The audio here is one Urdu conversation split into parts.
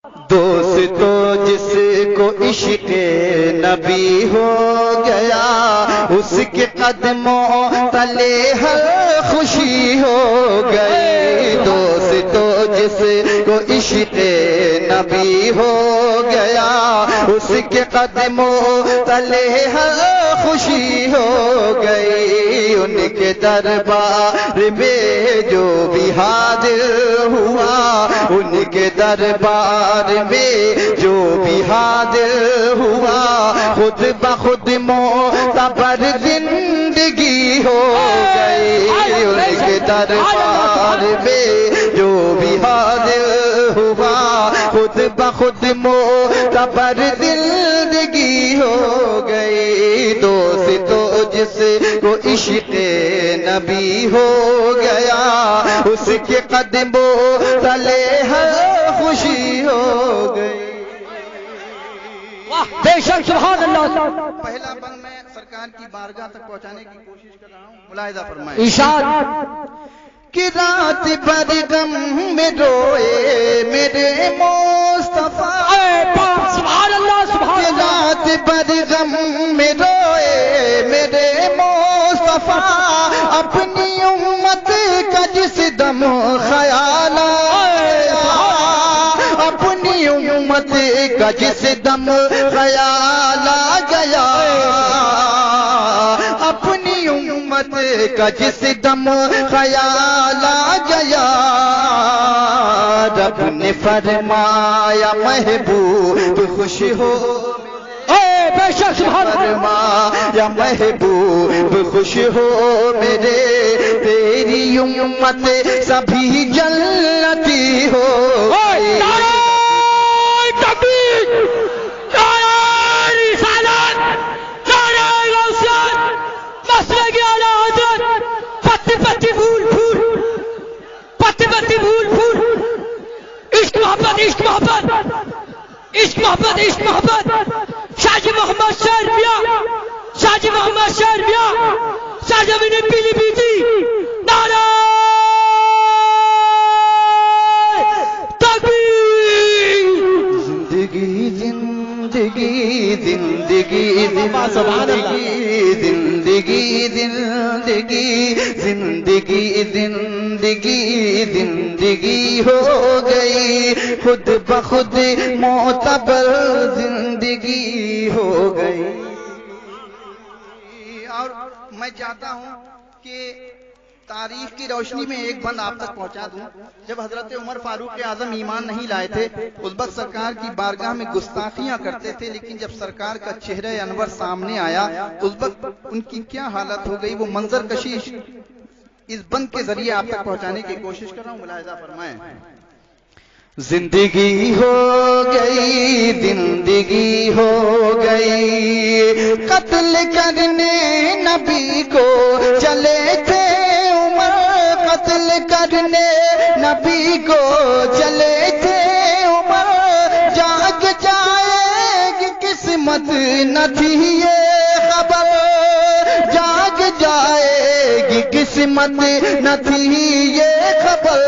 دوست تو جس کو عشق نبی ہو گیا اس کے قدموں تلے ہر خوشی ہو گئی. دوست تو جس کو عشق نبی ہو گیا اس کے قدموں تلے ہر خوشی ہو گئی. ان کے دربار میں جو بھی حاضر ہوا ان کے دربار میں جو بھی حاضر ہوا خود بخود معتبر زندگی ہو گئی. ان کے دربار میں جو بھی حاضر ہوا خود بخود معتبر زندگی ہو گئی. دوست تو جس کو عشق نبی ہو گیا اس کے قدموں تلے ہر خوشی ہو گئی. بے شک سبحان اللہ. پہلا بند میں سرکار کی بارگاہ تک پہنچانے کی کوشش کر رہا ہوں, ملاحظہ فرمائیں. ارشاد کہ رات بھر غم میں روئے میرے مصطفیٰ. سبحان اللہ سبحان اللہ. رات بھر غم میں روئے میرے مصطفیٰ اپنی امت کا جس دم خیال آیا اپنی امت کا جس دم خیال آ گیا اپنی امت کا جس دم خیال آ گیا رب نے فرمایا محبوب خوش ہو. بے شک سبحان اللہ. فرمایا محبوب خوش ہو میرے تیری امت سبھی جنتی ہو. عشق محبت عشق محبت شاہ جی محمد شہریا شاہ جی محمد شہریا شاہ جی نے پیلی بیٹی نعرہ تکبیر. زندگی زندگی زندگی زندگی زندگی زندگی زندگی زندگی زندگی ہو گئی خود بخود معتبر زندگی ہو گئی. اور میں چاہتا ہوں کہ تاریخ کی روشنی میں ایک بند آپ تک پہنچا دوں. جب حضرت عمر فاروق اعظم ایمان نہیں لائے تھے اس وقت سرکار کی بارگاہ میں گستاخیاں کرتے تھے, لیکن جب سرکار کا چہرہ انور سامنے آیا اس وقت ان کی کیا حالت ہو گئی وہ منظر کشی اس بند کے ذریعے آپ تک پہنچانے کی کوشش کر رہا ہوں, ملاحظہ فرمائیں. زندگی ہو گئی زندگی ہو گئی قتل کرنے نبی کو چلے تھے عمر قتل کرنے نبی کو چلے تھے عمر جاگ جائے گی قسمت نہ تھی یہ خبر جاگ جائے گی قسمت نہ تھی یہ خبر.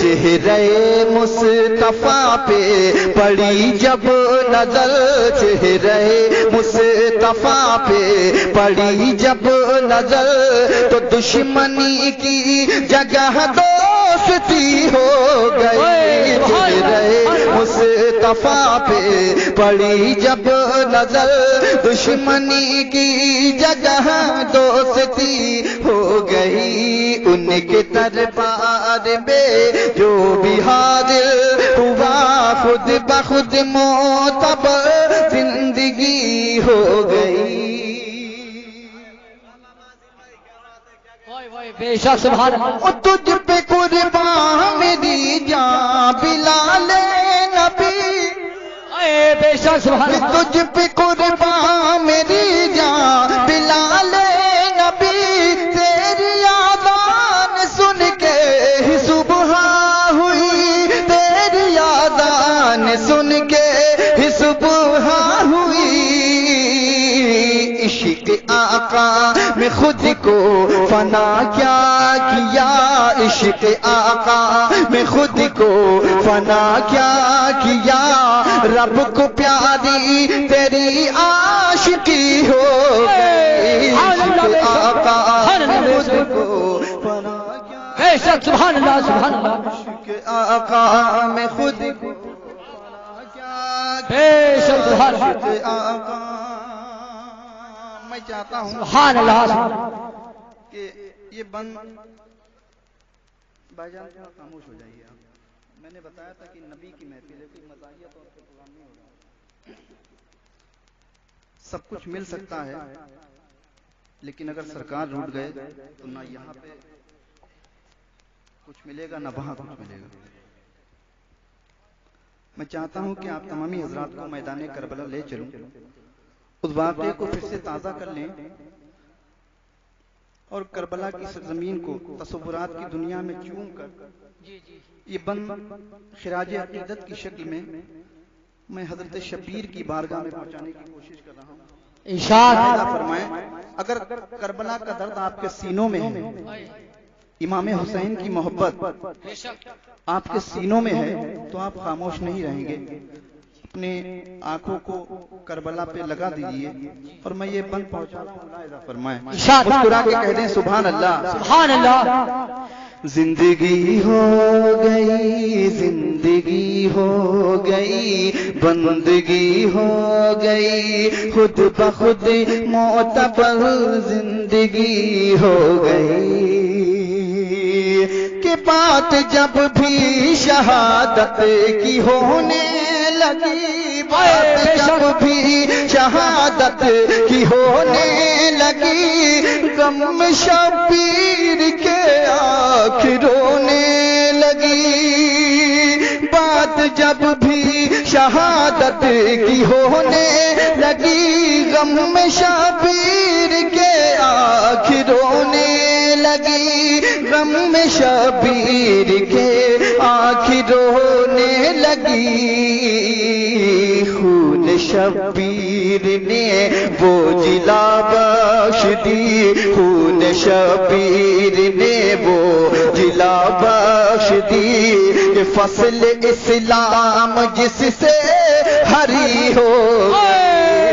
چہرے مصطفیٰ پہ پڑی جب نظر چہرے مصطفیٰ پہ پڑی جب نظر تو دشمنی کی جگہ دوستی ہو گئی. چہرے مصطفیٰ پہ پڑی جب نظر دشمنی کی جگہ دوستی ہو گئی. ان کے دربار میں جو بھی حاضر ہوا خود بخود معتبر زندگی ہو گئی. بے شک سبحان اللہ. تجھ پہ قربان میری جان بلال نبی. بے شک سبحان اللہ. تجھ پہ قربان میری جان بلال نبی تیری آذان سن کے ہی صبح ہوئی تیری آذان سن کے ہی صبح ہوئی. عشق آقا میں خود کو فنا کیا عشق آقا میں خود کو فنا کیا کیا رب کو پیاری تیری عاشقی ہو گئی عشق آقا میں خود کو فنا کیا بے شک سبحان اللہ سبحان اللہ عشق آقا میں خود کو فنا کیا بے شک سبحان اللہ عشق آقا میں چاہتا ہوں سبحان اللہ سبحان اللہ کہ یہ بند بھائی جان خاموش ہو جائیے آپ میں نے بتایا تھا کہ نبی کی محفل ہے کوئی مزاحیہ طور پہ پروگرام نہیں ہو رہا سب کچھ مل سکتا ہے لیکن اگر سرکار روٹ گئے تو نہ یہاں پہ کچھ ملے گا نہ وہاں کچھ ملے گا میں چاہتا ہوں کہ آپ تمامی حضرات کو میدان کربلا لے چلوں اس واقعے کو پھر سے تازہ کر لیں اور کربلا کی سرزمین کو تصورات کی دنیا میں چوم کر یہ بند خراج عقیدت کی شکل میں میں حضرت شبیر کی بارگاہ میں پہنچانے کی کوشش کر رہا ہوں ارشاد فرمائیں اگر کربلا کا درد آپ کے سینوں میں ہے امام حسین کی محبت آپ کے سینوں میں ہے تو آپ خاموش نہیں رہیں گے اپنے آنکھوں کو کربلا پہ لگا دیجئے اور میں یہ بند پہنچا رہا ہوں ملاحظہ فرمائیں مسکرا کے کہہ دیں سبحان اللہ سبحان اللہ زندگی ہو گئی زندگی ہو گئی بندگی ہو گئی خود بخود معتبر زندگی ہو گئی کہ بات جب بھی شہادت کی ہونے لگی بات جب بھی شہادت کی ہونے لگی غم شبیر کے آنکھ رونے لگی بات جب بھی شہادت کی ہونے لگی غم شبیر کے آنکھ رونے لگی غم شبیر کے آنکھ رونے لگی خون شبیر نے وہ جلا بخش دی خون شبیر نے وہ جلا بخش دی کہ فصل اسلام جس سے ہری ہو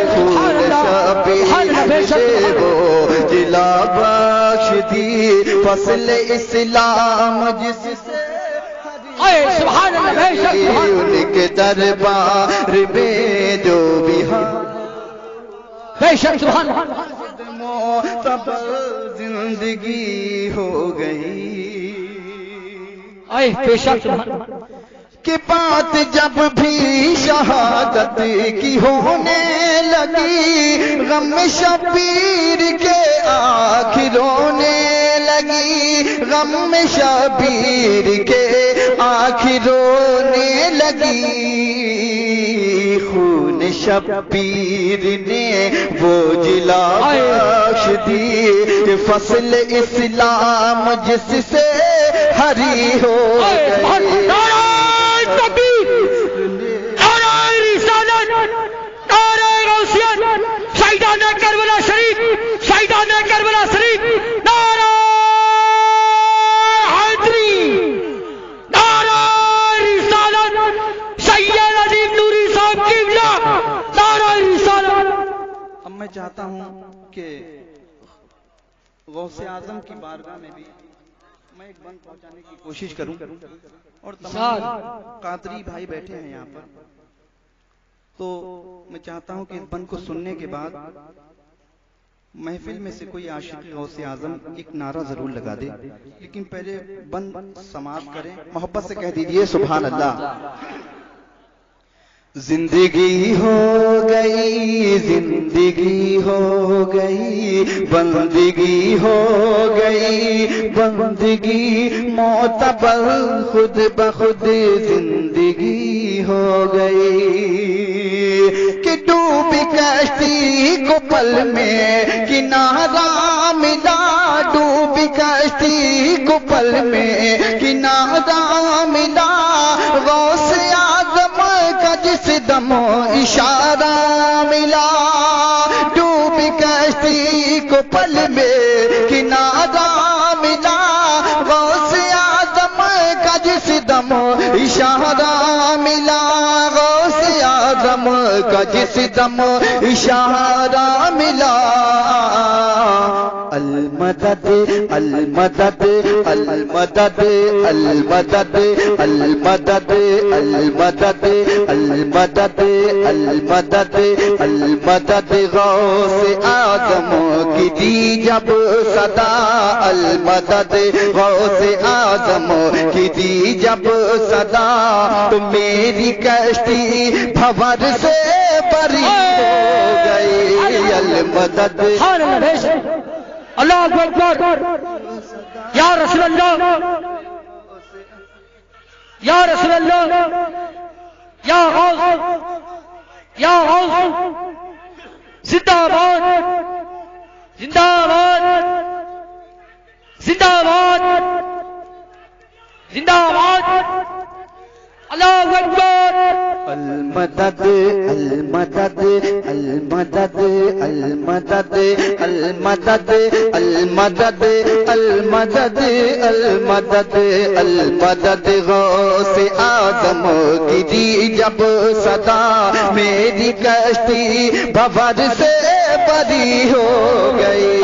خون شبیر نے وہ جلا بخش دی فصل اسلام جس سے سبحان اللہ ان کے دربار میں جو بھی بے شک سبحان اللہ معتبر زندگی ہو گئی بے شک سبحان اللہ کہ بات جب بھی شہادت کی ہونے لگی غم شبیر کے آنکھ رونے لگی غم شبیر کے آنکھ رونے لگی خون شبیر نے وہ جلا بخش دی کہ فصل اسلام جس سے ہری ہو گئی کربلا شریف شہیدان کربلا شریف نعرہ حیدری نعرہ رسالت سید عظیم نوری صاحب قبلہ نعرہ رسالت اب میں چاہتا ہوں کہ غوث اعظم کی بارگاہ میں بھی میں ایک بند پہنچانے کی کوشش کروں اور تمام قادری بھائی بیٹھے ہیں یہاں پر تو میں چاہتا ہوں کہ اس بند کو سننے کے بعد محفل میں سے کوئی عاشق غوث اعظم ایک نعرہ ضرور لگا دے لیکن پہلے بند سماعت کریں محبت سے کہہ دیجئے سبحان اللہ زندگی ہو گئی زندگی ہو گئی بندگی ہو گئی بندگی معتبر خود بخود زندگی ہو گئی کہ ڈوبی کشتی کو پل میں کنارہ ملا ڈوبی کشتی کو پل میں کنارہ ملا غوث اعظم کا جس دم اشارہ ملا ڈوبی کشتی کو پل میں کنارہ ملا غوث کا جس دم اشارہ ملا المدد المدد المدد المدد المدد المدد المدد المدد المدد غوث اعظم کی دی جب صدا المدد غوث اعظم کی دی جب صدا تو میری کشتی بھور سے بری ہو گئی المدد اللہ اکبر یا رسول اللہ یا رسول اللہ یا غوث یا غوث زندہ باد زندہ باد زندہ باد زندہ باد اللہ اکبر المدد المدد المدد المدد المدد المدد المدد المدد المدد غوث اعظم کی دی جب صدا میری کشتی بھور سے بری ہو گئی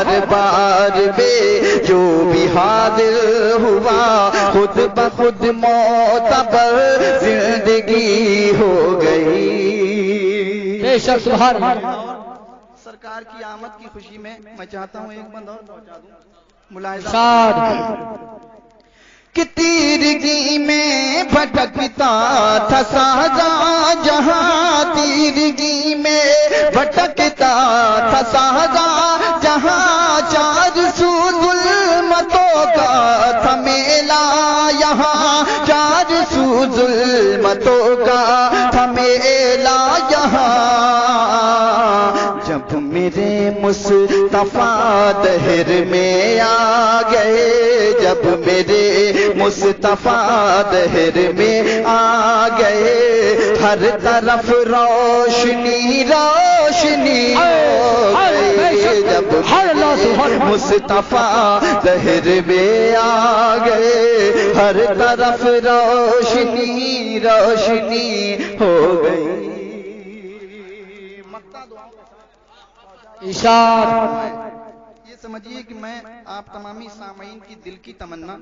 دربار میں جو بھی حاضر ہوا خود بخود معتبر زندگی ہو گئی بے شک سبحان اللہ سرکار کی آمد کی خوشی میں چاہتا ہوں ایک بند اور پہنچا دوں ملاحظہ کہ تیرگی میں بھٹکتا تھا سہجا جہاں تیرگی میں بھٹکتا تھا سہجا جہاں چار سو ظلمتوں کا تھا میلہ یہاں چار سو ظلمتوں کا تھا میلہ یہاں جب میرے مصطفیٰ دہر میں آ گئے جب میرے مصطفیٰ دہر میں آ گئے ہر طرف روشنی روشنی ہو گئی جب مصطفیٰ دہر میں آ گئے ہر طرف روشنی روشنی ہو گئی یہ سمجھیے کہ میں آپ تمامی سامعین کی دل کی تمنا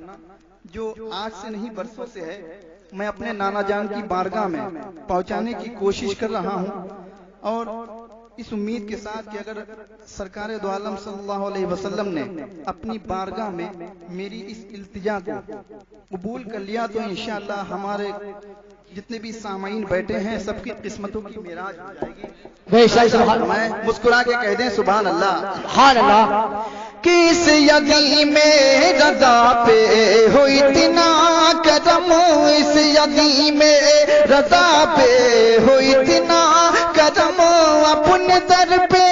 جو آج سے نہیں برسوں سے ہے میں اپنے نانا جان کی بارگاہ میں پہنچانے کی کوشش کر رہا ہوں اور اس امید کے ساتھ کہ اگر سرکار دو عالم صلی اللہ علیہ وسلم نے اپنی بارگاہ میں میری اس التجا کو قبول کر لیا تو انشاءاللہ ہمارے جتنے بھی سامعین بیٹھے ہیں سب کی قسمتوں کی معراج ہو جائے گی میں مسکرا کے کہہ دیں سبحان اللہ سبحان اللہ کس یدی میں رضا پہ ہو اتنا کرم اس یدی میں رضا پہ ہو اتنا کرم اپنے در پہ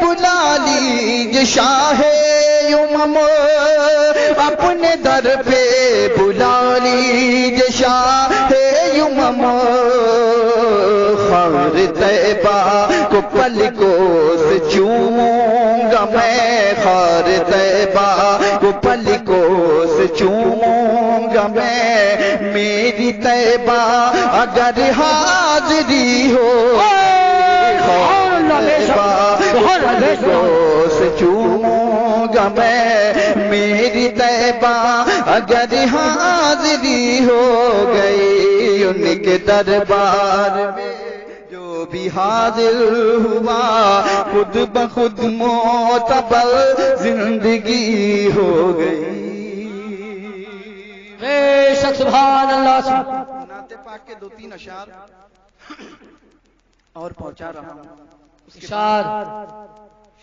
بلا لیجیے شاہ امم اپنے در پہ بلا لیجیے شاہ امم خار طیبہ کو پلکوں سے چوموں گا میں خار طیبہ کو پلکوں سے چوموں گا میں میری طیبہ اگر حاضری ہو سے چوموں گا میں میری طیبہ اگر حاضری ہو گئی ان کے دربار میں جو بھی حاضر ہوا خود بخود معتبر زندگی ہو گئی بے شک سبحان اللہ نعت پاک کے 2-3 اشعار اور پہنچا رہا ہوں اس کے اشعار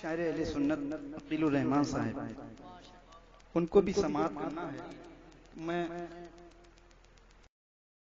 شاعر اہل سنت عقیل الرحمان صاحب ان کو بھی سماعت کرنا ہے میں